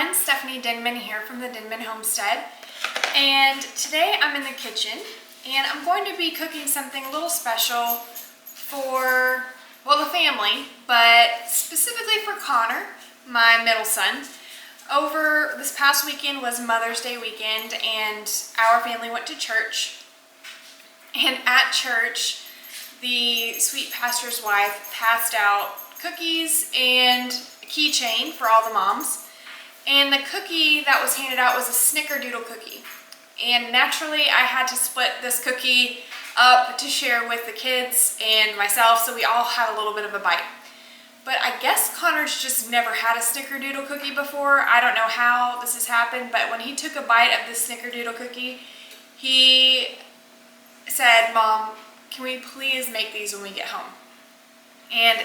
everyone, Stephanie Denman here from the Denman Homestead, and today I'm in the kitchen and I'm going to be cooking something a little special for, well, the family, but specifically for Connor, my middle son. Over this past weekend was Mother's Day weekend and our family went to church, and at church the sweet pastor's wife passed out cookies and a keychain for all the moms. And the cookie that was handed out was a Snickerdoodle cookie. And naturally, I had to split this cookie up to share with the kids and myself, so we all had a little bit of a bite. But I guess Connor's just never had a Snickerdoodle cookie before. I don't know how this has happened, but when he took a bite of this Snickerdoodle cookie, he said, "Mom, can we please make these when we get home?" And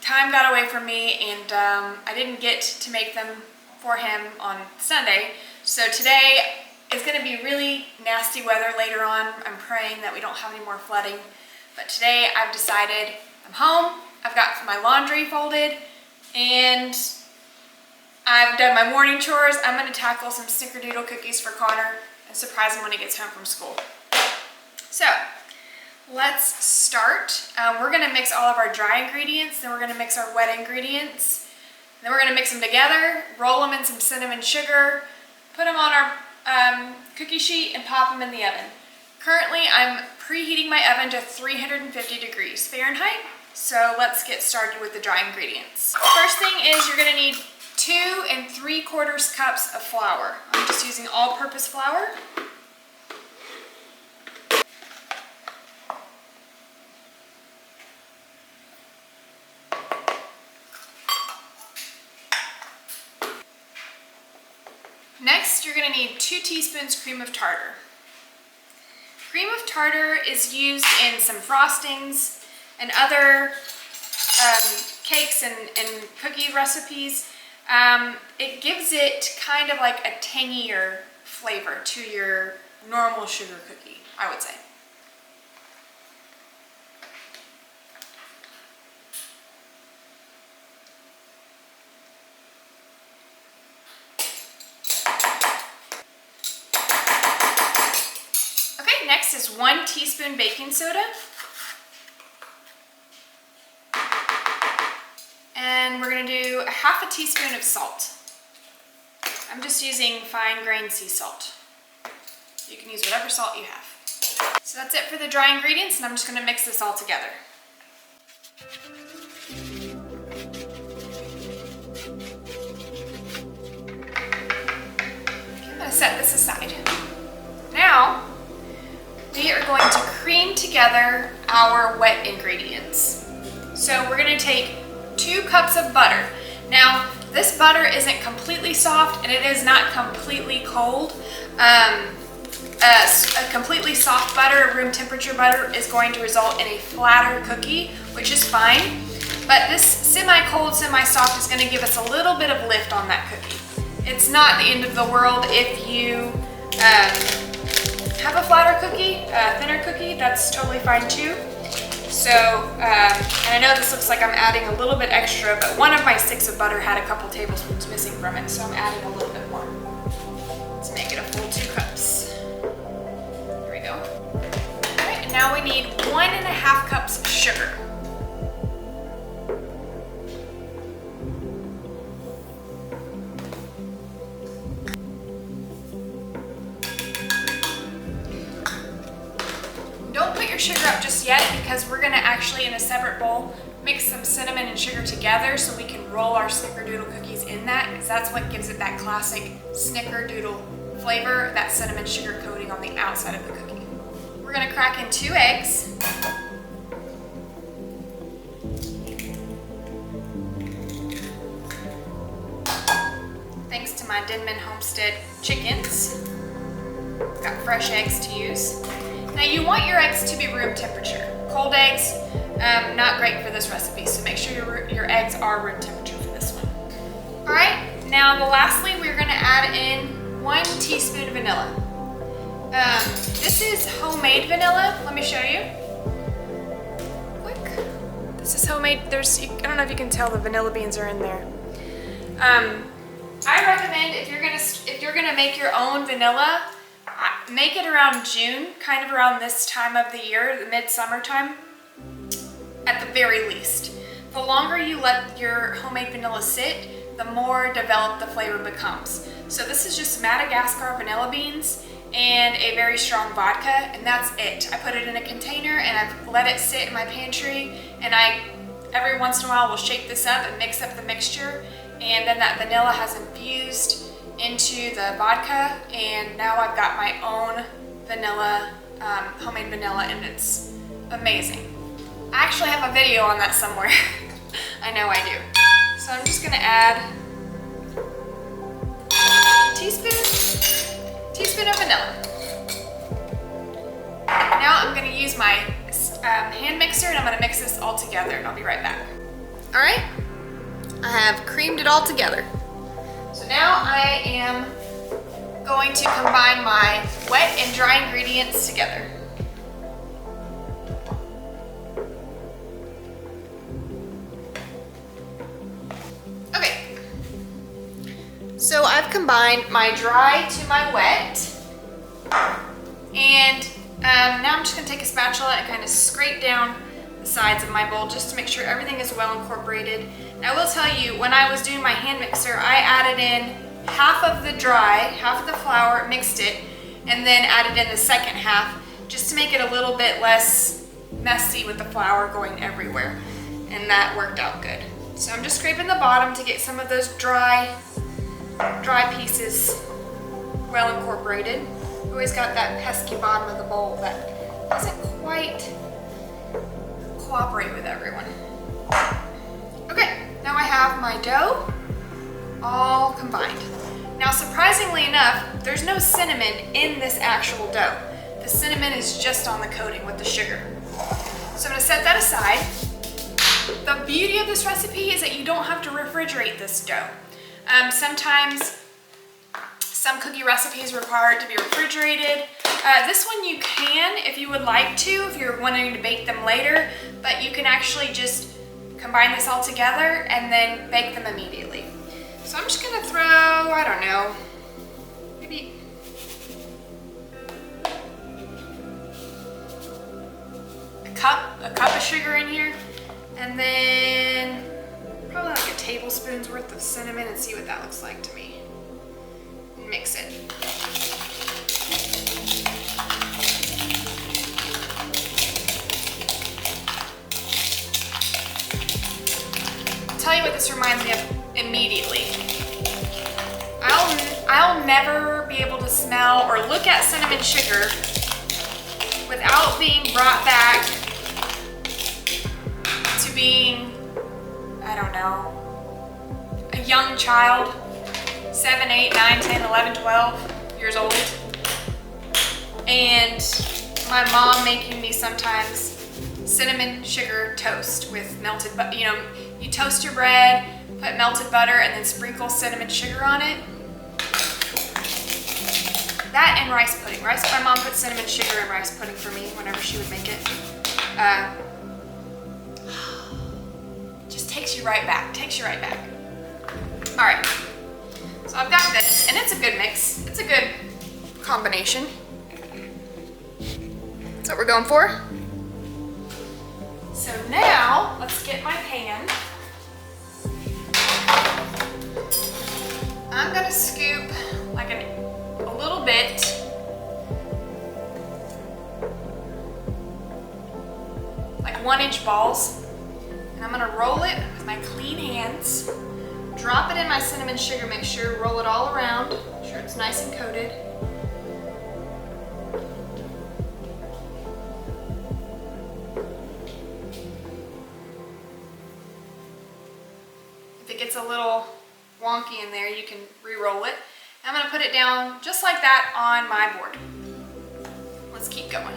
time got away from me, and I didn't get to make them for him on Sunday. So today is going to be really nasty weather later on. I'm praying that we don't have any more flooding. But today I've decided I'm home, I've got my laundry folded, and I've done my morning chores. I'm going to tackle some Snickerdoodle cookies for Connor and surprise him when he gets home from school. So let's start. We're going to mix all of our dry ingredients, then we're going to mix our wet ingredients. Then we're going to mix them together, roll them in some cinnamon sugar, put them on our cookie sheet, and pop them in the oven. Currently, I'm preheating my oven to 350 degrees Fahrenheit. So let's get started with the dry ingredients. First thing is you're going to need 2 3/4 cups of flour. I'm just using all-purpose flour. Next, you're going to need 2 teaspoons cream of tartar. Cream of tartar is used in some frostings and other cakes and cookie recipes. It gives it kind of like a tangier flavor to your normal sugar cookie, I would say. Next is 1 teaspoon baking soda. And we're going to do a ½ teaspoon of salt. I'm just using fine grained sea salt. You can use whatever salt you have. So that's it for the dry ingredients, and I'm just going to mix this all together. I'm going to set this aside. Now, we are going to cream together our wet ingredients. So we're going to take 2 cups of butter. Now, this butter isn't completely soft and it is not completely cold. A completely soft butter, room temperature butter, is going to result in a flatter cookie, which is fine. But this semi-cold, semi-soft is going to give us a little bit of lift on that cookie. It's not the end of the world if you have a flatter cookie, a thinner cookie, that's totally fine too. So, and I know this looks like I'm adding a little bit extra, but one of my sticks of butter had a couple tablespoons missing from it, so I'm adding a little bit more. Let's make it a full 2 cups. There we go. All right, and now we need 1½ cups of sugar. Sugar up just yet, because we're going to actually, in a separate bowl, mix some cinnamon and sugar together so we can roll our Snickerdoodle cookies in that, because that's what gives it that classic Snickerdoodle flavor, that cinnamon sugar coating on the outside of the cookie. We're going to crack in 2 eggs. Thanks to my Denman Homestead chickens. Got fresh eggs to use. Now you want your eggs to be room temperature. Cold eggs, not great for this recipe, so make sure your eggs are room temperature for this one. All right, now lastly we're gonna add in 1 teaspoon vanilla. This is homemade vanilla, let me show you. Quick, this is homemade. I don't know if you can tell the vanilla beans are in there. I recommend if you're gonna make your own vanilla, make it around June, kind of around this time of the year, the midsummer time, at the very least. The longer you let your homemade vanilla sit, the more developed the flavor becomes. So this is just Madagascar vanilla beans and a very strong vodka, and that's it. I put it in a container and I've let it sit in my pantry, and I every once in a while will shake this up and mix up the mixture, and then that vanilla has infused into the vodka, and now I've got my own vanilla, homemade vanilla, and it's amazing. I actually have a video on that somewhere. I know I do. So I'm just gonna add a teaspoon of vanilla. Now I'm gonna use my hand mixer, and I'm gonna mix this all together. I'll be right back. All right, I have creamed it all together. So now I am going to combine my wet and dry ingredients together. Okay, so I've combined my dry to my wet, and now I'm just gonna take a spatula and kind of scrape down the sides of my bowl just to make sure everything is well incorporated. And I will tell you, when I was doing my hand mixer, I added in half of the dry, half of the flour, mixed it, and then added in the second half just to make it a little bit less messy with the flour going everywhere. And that worked out good. So I'm just scraping the bottom to get some of those dry pieces well incorporated. Always got that pesky bottom of the bowl that doesn't quite cooperate with everyone. Okay, now I have my dough all combined. Now, surprisingly enough, there's no cinnamon in this actual dough. The cinnamon is just on the coating with the sugar. So I'm gonna set that aside. The beauty of this recipe is that you don't have to refrigerate this dough. Sometimes some cookie recipes require it to be refrigerated. This one you can if you would like to, if you're wanting to bake them later, but you can actually just combine this all together and then bake them immediately. So I'm just gonna throw, I don't know, maybe a cup of sugar in here, and then probably like a tablespoon's worth of cinnamon, and see what that looks like to me. And mix it. I'll tell you what this reminds me of immediately. I'll never be able to smell or look at cinnamon sugar without being brought back to being, I don't know, a young child, 7, 8, 9, 10, 11, 12 years old, and my mom making me sometimes cinnamon sugar toast with melted butter. You know, you toast your bread, put melted butter, and then sprinkle cinnamon sugar on it. That and rice pudding. My mom put cinnamon sugar in rice pudding for me whenever she would make it. Just takes you right back, All right, so I've got this, and it's a good mix. It's a good combination. That's what we're going for. So now, let's get my pan. I'm gonna scoop like a little bit like 1-inch balls, and I'm gonna roll it with my clean hands, drop it in my cinnamon sugar mixture, roll it all around, make sure it's nice and coated. If it gets a little wonky in there, you can re-roll it. I'm gonna put it down just like that on my board. Let's keep going.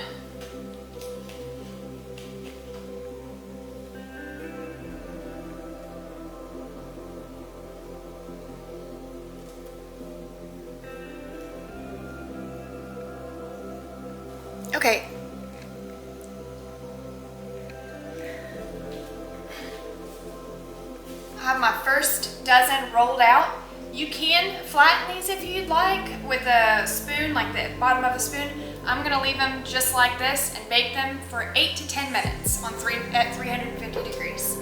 Okay. I have my first dozen rolled out. You can flatten these if you'd like with a spoon, like the bottom of a spoon. I'm gonna leave them just like this and bake them for 8 to 10 minutes at 350 degrees.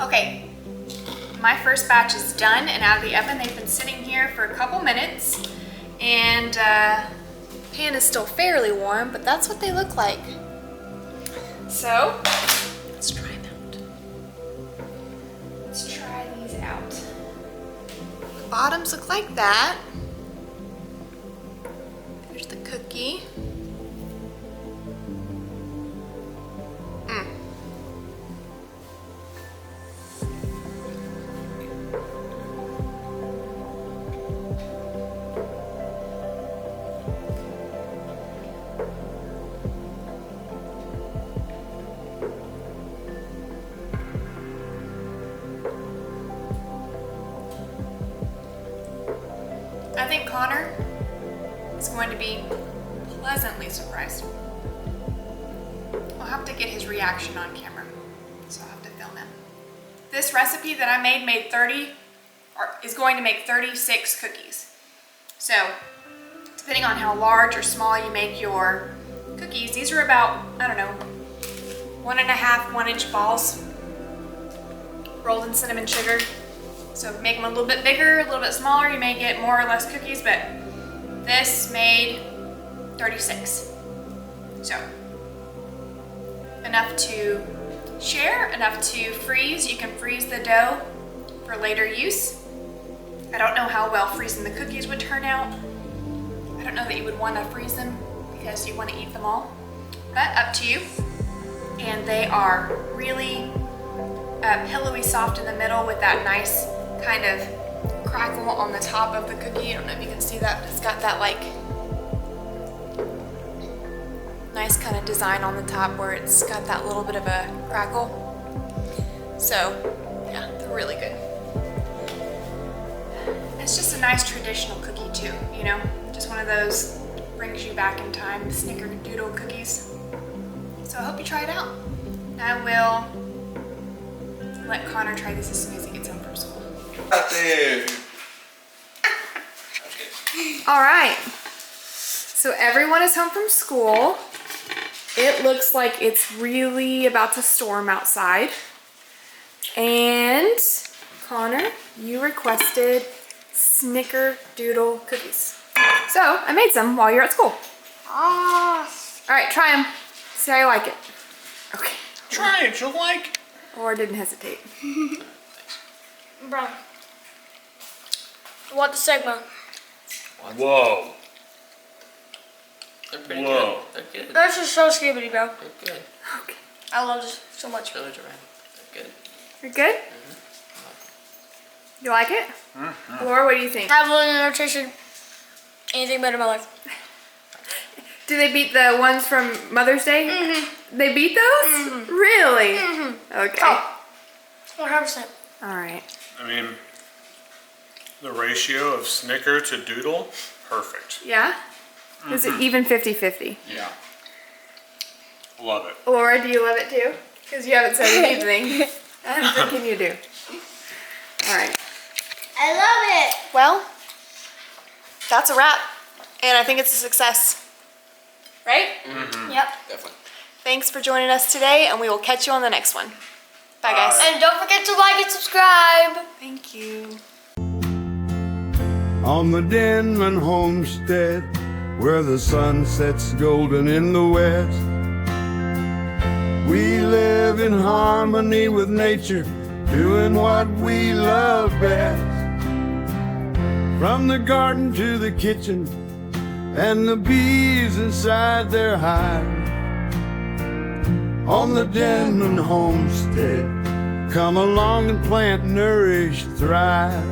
Okay, my first batch is done and out of the oven. They've been sitting here for a couple minutes, and pan is still fairly warm, but that's what they look like. So, let's try them out. Let's try these out. The bottoms look like that. There's the cookie. I think Connor is going to be pleasantly surprised. I'll have to get his reaction on camera, so I'll have to film him. This recipe that I made 30, or is going to make 36 cookies. So, depending on how large or small you make your cookies, these are about, I don't know, 1.5 1-inch balls rolled in cinnamon sugar. So make them a little bit bigger, a little bit smaller, you may get more or less cookies, but this made 36. So, enough to share, enough to freeze. You can freeze the dough for later use. I don't know how well freezing the cookies would turn out. I don't know that you would want to freeze them because you want to eat them all, but up to you. And they are really pillowy soft in the middle with that nice kind of crackle on the top of the cookie. I don't know if you can see that, but it's got that like nice kind of design on the top where it's got that little bit of a crackle. So yeah, they're really good. It's just a nice traditional cookie too, you know, just one of those brings you back in time, Snickerdoodle Cookies. So I hope you try it out. I will let Connor try this as soon as he gets home from school. Out there. All right, so everyone is home from school. It looks like it's really about to storm outside. And Connor, you requested Snickerdoodle cookies. So I made some while you're at school. All right, try them. See how you like it. Okay. Try it, you'll like it. Or didn't hesitate. Bro. What the segment? Whoa. They're pretty Whoa. good. They're good. That's just so skibbity, bro. They're good. Okay. I love this so much. Village around. They're good. You're good? You like it? Laura, what do you think? I've never tasted anything better in my life. Do they beat the ones from Mother's Day? They beat those? Really? Okay. Oh, 100%. All right. I mean, the ratio of Snicker to Doodle, perfect. Yeah? Is it even 50-50? Yeah. Love it. Laura, do you love it too? Because you haven't said anything. I'm thinking you do. All right. I love it. Well, that's a wrap. And I think it's a success. Right? Yep. Definitely. Thanks for joining us today, and we will catch you on the next one. Bye, guys. And don't forget to like and subscribe. Thank you. On the Denman homestead, where the sun sets golden in the west, we live in harmony with nature, doing what we love best. From the garden to the kitchen, and the bees inside their hive. On the Denman homestead, come along and plant, nourish, thrive.